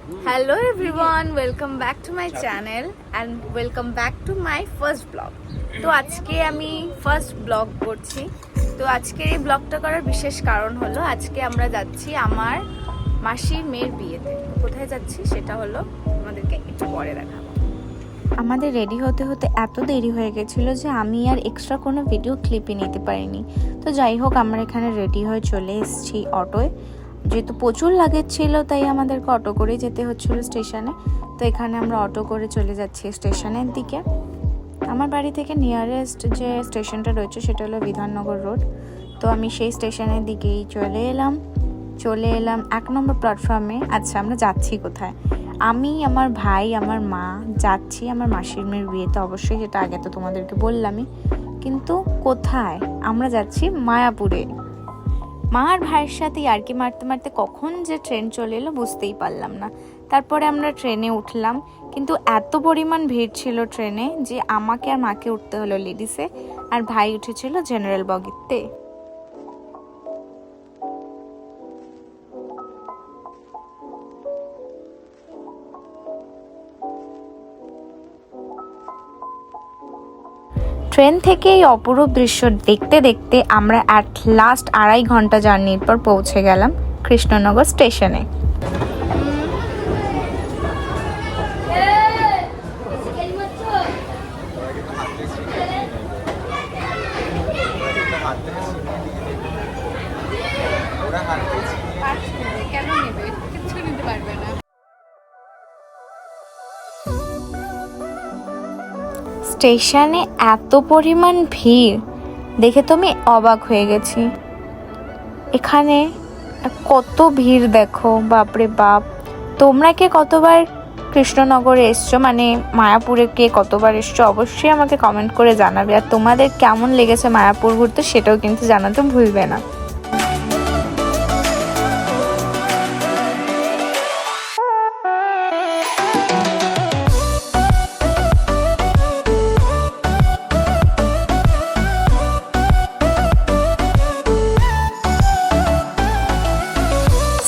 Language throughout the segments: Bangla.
Hello everyone, welcome back to my channel and welcome back to my first vlog. তো আজকে আমি ফার্স্ট ব্লগ করছি। তো আজকের এই ব্লগটা করার বিশেষ কারণ হলো আজকে আমরা যাচ্ছি আমার মাসির মেয়ের বিয়েতে। কোথায় যাচ্ছি সেটা হলো আমাদেরকে একটু পরে দেখাবো। আমাদের রেডি হতে হতে এত দেরি হয়ে গেছিলো যে আমি আর এক্সট্রা কোনো ভিডিও ক্লিপই নিতে পারিনি। তো যাই হোক, আমরা এখানে রেডি হয়ে চলে এসেছি অটোয়। যেহেতু প্রচুর লাগেজ ছিল তাই আমাদেরকে অটো করেই যেতে হচ্ছিলো স্টেশনে। তো এখানে আমরা অটো করে চলে যাচ্ছি স্টেশনের দিকে। আমার বাড়ি থেকে নিয়ারেস্ট যে স্টেশনটা রয়েছে সেটা হলো বিধাননগর রোড। তো আমি সেই স্টেশনের দিকেই চলে এলাম 1 নম্বর প্ল্যাটফর্মে। আচ্ছা, আমরা যাচ্ছি কোথায়? আমি, আমার ভাই, আমার মা যাচ্ছি আমার মাসির মেয়ের বিয়েতে। অবশ্যই যেটা আগে তো তোমাদেরকে বললামই, কিন্তু কোথায়? আমরা যাচ্ছি মায়াপুরে। মা আর ভাইয়ের সাথে ইয়ার্কি মারতে মারতে কখন যে ট্রেন চলে এলো বুঝতেই পারলাম না। তারপরে আমরা ট্রেনে উঠলাম, কিন্তু এত পরিমাণ ভিড় ছিল ট্রেনে যে আমাকে আর মাকে উঠতে হলো লেডিসে, আর ভাই উঠেছিল জেনারেল বগিতে। ট্রেন থেকে এই অপরূপ দৃশ্য দেখতে দেখতে আমরা অ্যাট লাস্ট 2.5 ঘন্টা জার্নির পর পৌঁছে গেলাম কৃষ্ণনগর স্টেশনে। কেন নেবে? কিছু নিতে পারবে না। স্টেশনে এত পরিমাণ ভিড় দেখে তো আমি অবাক হয়ে গেছি। এখানে কত ভিড় দেখো, বাপরে বাপ। তোমরা কে কতবার কৃষ্ণনগরে এসছো, মানে মায়াপুরে কে কতবার এসছো, অবশ্যই আমাকে কমেন্ট করে জানাবে। আর তোমাদের কেমন লেগেছে মায়াপুর ঘুরতে সেটাও কিন্তু জানাতে ভুলবে না।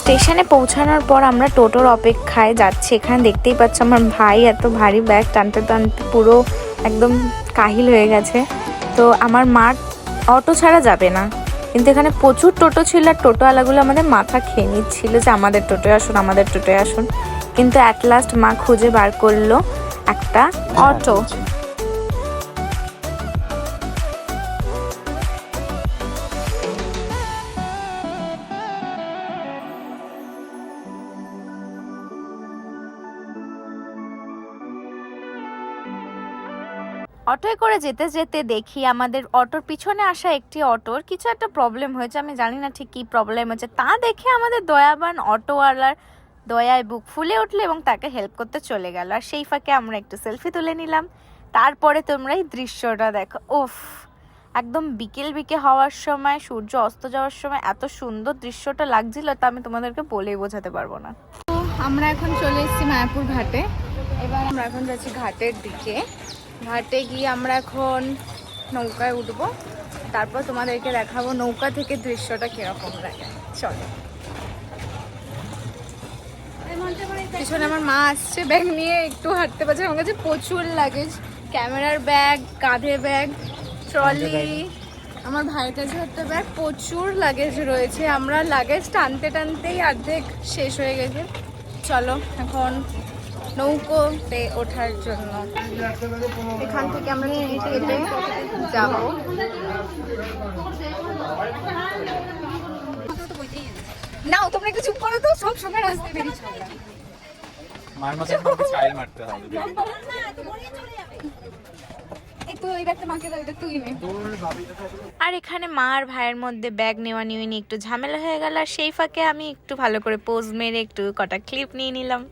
স্টেশনে পৌঁছানোর পর আমরা টোটোর অপেক্ষায় যাচ্ছি। এখানে দেখতেই পাচ্ছ আমার ভাই এত ভারী ব্যাগ টানতে টানতে পুরো একদম কাহিল হয়ে গেছে। তো আমার মা অটো ছাড়া যাবে না, কিন্তু এখানে প্রচুর টোটো ছিল আর টোটোওয়ালাগুলো আমাদের মাথা খেয়ে নিচ্ছিল যে আমাদের টোটোয় আসুন, আমাদের টোটোয় আসুন। কিন্তু অ্যাট লাস্ট মা খুঁজে বার করলো একটা অটো। অটোয় করে যেতে যেতে দেখি আমাদের অটোর পিছনে আসা একটি অটোর কিছু একটা প্রবলেম হয়েছে। আমি জানি না ঠিক কী প্রবলেম হয়েছে। তা দেখে আমাদের দয়াবান অটোওয়ালার দয়ায় বুক ফুলে উঠলো এবং তাকে হেল্প করতে চলে গেল। আর সেই ফাঁকে আমরা একটু সেলফি তুলে নিলাম। তারপরে তোমরা এই দৃশ্যটা দেখো, উফ, একদম বিকেল হওয়ার সময়, সূর্য অস্ত যাওয়ার সময় এত সুন্দর দৃশ্যটা লাগছিল তা আমি তোমাদেরকে বলেই বোঝাতে পারবো না। তো আমরা এখন চলে এসেছি মায়াপুর ঘাটে। এবার আমরা এখন যাচ্ছি ঘাটের দিকে। ঘাটে গিয়ে আমরা এখন নৌকায় উঠবো, তারপর তোমাদেরকে দেখাবো নৌকা থেকে দৃশ্যটা কিরকম লাগে। চলো। পিছনে আমার মা আসছে ব্যাগ নিয়ে, একটু হাঁটতে পারছে। আমার কাছে প্রচুর লাগেজ, ক্যামেরার ব্যাগ, কাঁধে ব্যাগ, ট্রলি, আমার ভাইয়ের কাছে একটা ব্যাগ, প্রচুর লাগেজ রয়েছে। আমরা লাগেজ টানতে টানতেই অর্ধেক শেষ হয়ে গেছে। চলো এখন নৌকোতে ওঠার জন্য এখান থেকে আমরা টিকিট কেটে যাব। নাও তোমরা একটু চুপ করো তো, সব সময় রাস্তায় বেরিয়ে চলে আর এখানে মা আর ভাইয়ের মধ্যে ব্যাগ নেওয়া নিয়ে একটু ঝামেলা হয়ে গেল। আর সেই ফাঁকে আমি একটু ভালো করে পোজ মেরে একটু কটা ক্লিপ নিয়ে নিলাম।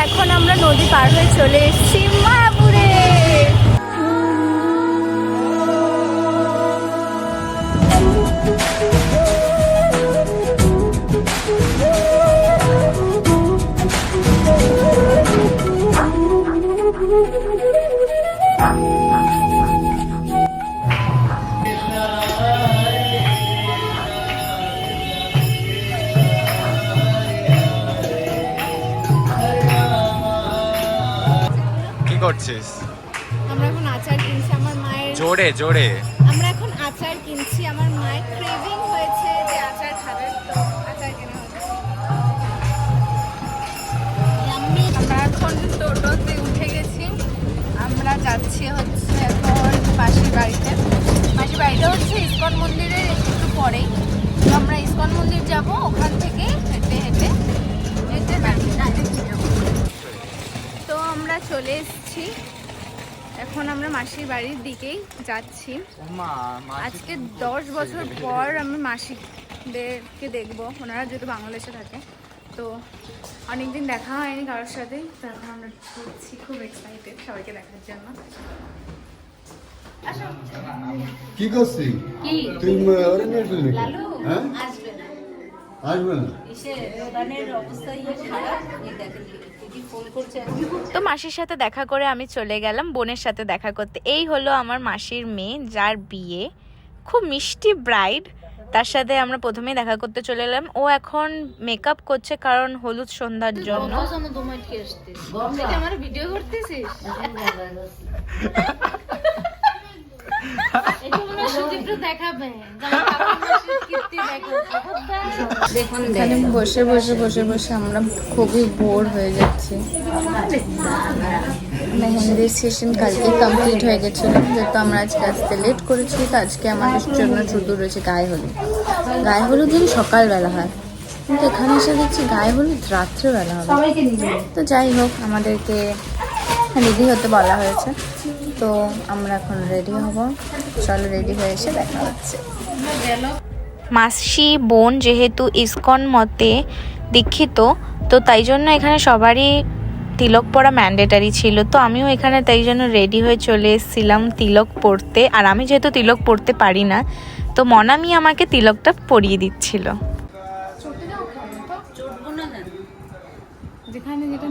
এখন আমরা নদী পার পার হয়ে চলে এসেছি মায়াপুরে। কি করছিস? আমরা এখন আচার কিনছি আমার মায়ের। জোরে জোরে। আমরা এখন আচার কিনছি, আমার মায়ের ক্রেভিং হয়েছে যে আচার খাবে, তো আচার কেনা হচ্ছে। আমরা এখন টোটোতে উঠে গেছি, আমরা যাচ্ছি হচ্ছে এখন মাসির বাড়িতে। মাসির বাড়িটা হচ্ছে ইস্কন মন্দিরের একটু পরেই, তো আমরা ইস্কন মন্দির যাব, ওখান থেকে হেঁটে হেঁটে হেঁটে বাড়িতে যাবো। তো আমরা চলে এসেছি, এখন আমরা মাসির বাড়ির দিকেই যাচ্ছি। আজকে 10 বছর পর আমি মাসিদেরকে দেখবো, ওনারা যেহেতু বাংলাদেশে থাকে, তো অনেকদিন দেখা হয়নি কারোর সাথেই, তো এখন আমরা ঘুরছি, খুব এক্সাইটেড সবাইকে দেখার জন্য। কি করছি তুই ওরে নিয়ে আসলি নাকি? হ্যাঁ আসবে না তো মাসির সাথে দেখা করে আমি চলে গেলাম বোনের সাথে দেখা করতে। এই হলো আমার মাসির মেয়ে, যার বিয়ে, খুব মিষ্টি ব্রাইড। তার সাথে আমরা প্রথমেই দেখা করতে চলে এলাম। ও এখন মেকআপ করছে কারণ হলুদ সন্ধ্যার জন্য। আমার ভিডিও করতেছিস? এখানে বসে বসে বসে বসে আমরা খুবই বোর হয়ে যাচ্ছি। মেহেন্দির সেশন কালকে কমপ্লিট হয়ে গেছিল, যেহেতু আমরা আজকে আসতে লেট করেছি, তো আজকে আমাদের জন্য শুধু রয়েছে গায়ে হলুদ। গায়ে হলুদ দিন সকালবেলা হয়, কিন্তু এখানে এসে দেখছি গায়ে হলুদ রাত্রেবেলা হবে। তো যাই হোক, আমাদেরকে রেডি হতে বলা হয়েছে, তো আমরা এখন রেডি হব। চলো রেডি হয়ে এসে দেখা হচ্ছে। মাসি বোন যেহেতু ইসকন মতে দীক্ষিত, তো তাই জন্য এখানে সবারই তিলক পরা ম্যান্ডেটারি ছিল। তো আমিও এখানে তাই জন্য রেডি হয়ে চলে এসেছিলাম তিলক পরতে। আর আমি যেহেতু তিলক পরতে পারি না, তো মনামি আমাকে তিলকটা পরিয়ে দিচ্ছিল। যেখানে যেটা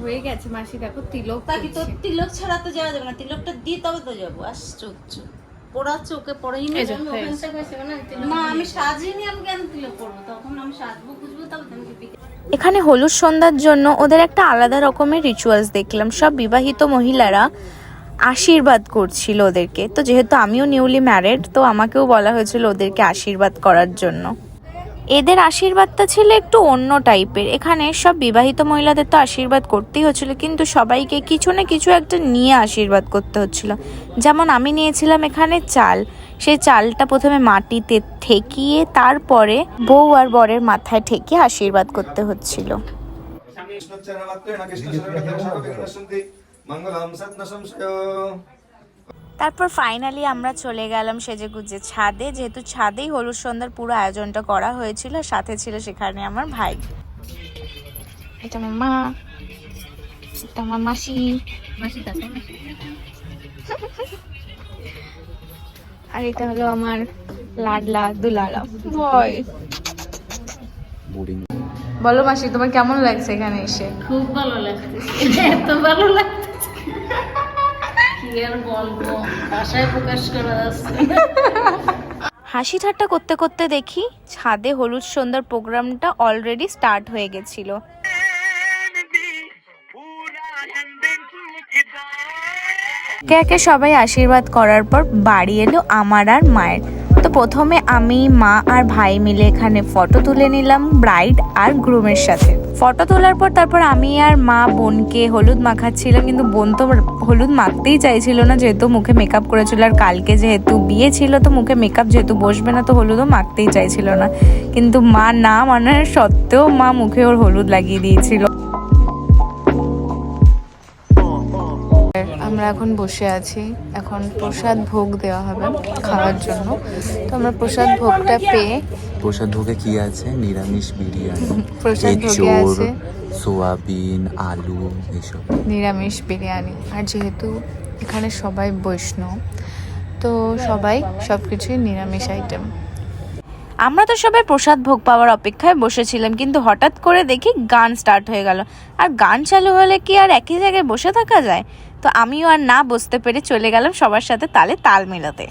হয়ে গেছে। মাসি দেখো তিলক, তিলক ছাড়া তো যাওয়া যাবে না, তিলকটা দিয়ে তবে তো যাবো। আশ্চর্য, পড়াচ্ছে ওকে পড়াই না, আমি সাজিনি, আমি কেন তিলক পড়বো? তখন আমি সাজবো বুঝবো, তবে এখানে হলুদ সন্ধ্যার জন্য ওদের একটা আলাদা রকমের রিচুয়ালস দেখলাম। সব বিবাহিত মহিলারা আশীর্বাদ করছিল ওদেরকে। তো যেহেতু আমিও নিউলি ম্যারিড, তো আমাকেও বলা হয়েছিল ওদেরকে আশীর্বাদ করার জন্য। এদের আশীর্বাদটা ছিল একটু অন্য টাইপের। এখানে সব বিবাহিত মহিলাদের তো আশীর্বাদ করতেই হচ্ছিল, কিন্তু সবাইকে কিছু না কিছু একটা নিয়ে আশীর্বাদ করতে হচ্ছিল। যেমন আমি নিয়েছিলাম এখানে চাল, সেই চালটা প্রথমে মাটিতে ঠেকিয়ে তারপরে বউ আর বরের মাথায় ঠেকিয়ে আশীর্বাদ করতে হচ্ছিল। তারপর ফাইনালি আমরা চলে গেলাম সেজেগুজে ছাদে, যেহেতু ছাদেই হলুদ সন্ধ্যার পুরো আয়োজনটা করা হয়েছিল। সাথে ছিল সেখানে আমার ভাই, এটা আমার মা, এটা আমার মাসি, আর এটা হলো আমার লাডলা দুলালা ভয়। বলো মাসি, তোমার কেমন লাগছে এখানে এসে? খুব ভালো লাগতেছে, এত ভালো লাগতেছে কি আর বলবো, ভাষায় প্রকাশ করা যাচ্ছে না। হাসি ঠাট্টা করতে করতে দেখি ছাদে হলুদ সন্ধ্যার প্রোগ্রামটা অলরেডি স্টার্ট হয়ে গেছিল। একে একে সবাই আশীর্বাদ করার পর বাড়ি এলো আমার আর মায়ের। তো প্রথমে আমি, মা আর ভাই মিলে এখানে ফটো তুলে নিলাম ব্রাইড আর গ্রুমের সাথে। ফটো তোলার পর তারপর আমি আর মা বোনকে হলুদ মাখাচ্ছিলাম, কিন্তু বোন তো হলুদ মাখতেই চাইছিল না, যেহেতু মুখে মেকআপ করেছিল। আর কালকে যেহেতু বিয়ে ছিল, তো মুখে মেকআপ যেহেতু বসবে না, তো হলুদও মাখতেই চাইছিল না। কিন্তু মা না মানার সত্ত্বেও মা মুখে ওর হলুদ লাগিয়ে দিয়েছিল। আমরা এখন বসে আছি, এখন প্রসাদ ভোগ দেওয়া হবে খাওয়ার জন্য। তো আমরা প্রসাদ ভোগটা পেয়ে, প্রসাদ ভোগে কি আছে? নিরামিষ বিরিয়ানি, প্রসাদ ভোগে এঁচোড়, আছে সোয়াবিন, আলু, এসব। নিরামিষ বিরিয়ানি। আর যেহেতু এখানে সবাই বৈষ্ণব, তো সবাই সব কিছুই নিরামিষ আইটেম। আমরা তো সবাই প্রসাদ ভোগ পাওয়ার অপেক্ষায় বসেছিলাম, কিন্তু হঠাৎ করে দেখি গান স্টার্ট হয়ে গেল। আর গান চালু হলে কি আর একই জায়গায় বসে থাকা যায়? তো আমিও আর না বসতে পেরে চলে গেলাম সবার সাথে তালে তাল মেলাতে।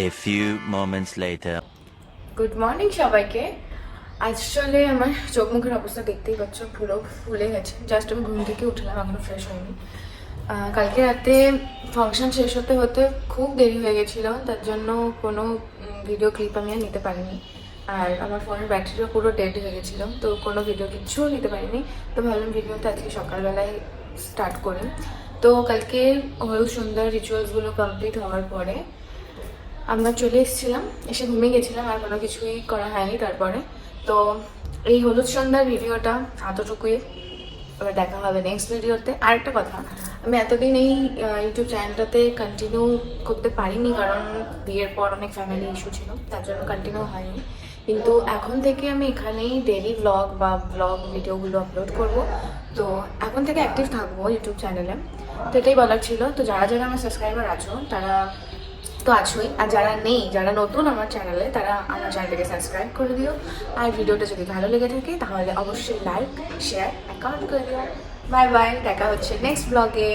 A few moments later. Good morning সবাইকে। আসলে আমার চোখ মুখের অবস্থা দেখতেই পাচ্ছ, পুরো ফুলে গেছে। জাস্ট আমি ঘুম থেকে উঠলাম, এখনো ফ্রেশ হয়নি। কালকে রাতে ফাংশন শেষ হতে হতে খুব দেরি হয়ে গেছিলো, তার জন্য কোনো ভিডিও ক্লিপ আমি আর নিতে পারিনি। আর আমার ফোনের ব্যাটারিও পুরো ডেড হয়ে গেছিলো, তো কোনো ভিডিও কিচ্ছুও নিতে পারিনি। তো ভাবলাম ভিডিওটা আজকে সকালবেলায় স্টার্ট করি। তো কালকে হলুদ সন্ধ্যার রিচুয়ালসগুলো কমপ্লিট হওয়ার পরে আমরা চলে এসেছিলাম, এসে ঘুমিয়ে গেছিলাম, আর কোনো কিছুই করা হয়নি তারপরে। তো এই হলুদ সন্ধ্যার ভিডিওটা এতটুকুই, এবার দেখা হবে নেক্সট ভিডিওতে। আরেকটা কথা, আমি এতদিন এই ইউটিউব চ্যানেলটাতে কন্টিনিউ করতে পারিনি, কারণ বিয়ের পর অনেক ফ্যামিলি ইস্যু ছিল, তার জন্য কন্টিনিউ হয়নি। কিন্তু এখন থেকে আমি এখানেই ডেইলি ব্লগ বা ব্লগ ভিডিওগুলো আপলোড করব। তো এখন থেকে অ্যাক্টিভ থাকবো ইউটিউব চ্যানেলে, তো এটাই বলার ছিল। তো যারা যারা আমার সাবস্ক্রাইবার আছো তারা তো আছোই, আর যারা নেই, যারা নতুন আমার চ্যানেলে, তারা আমার চ্যানেলটাকে সাবস্ক্রাইব করে দিও। আর ভিডিওটা যদি ভালো লেগে থাকে তাহলে অবশ্যই লাইক, শেয়ার, কমেন্ট করে দিও। বাই বাই, দেখা হচ্ছে নেক্সট ব্লগে।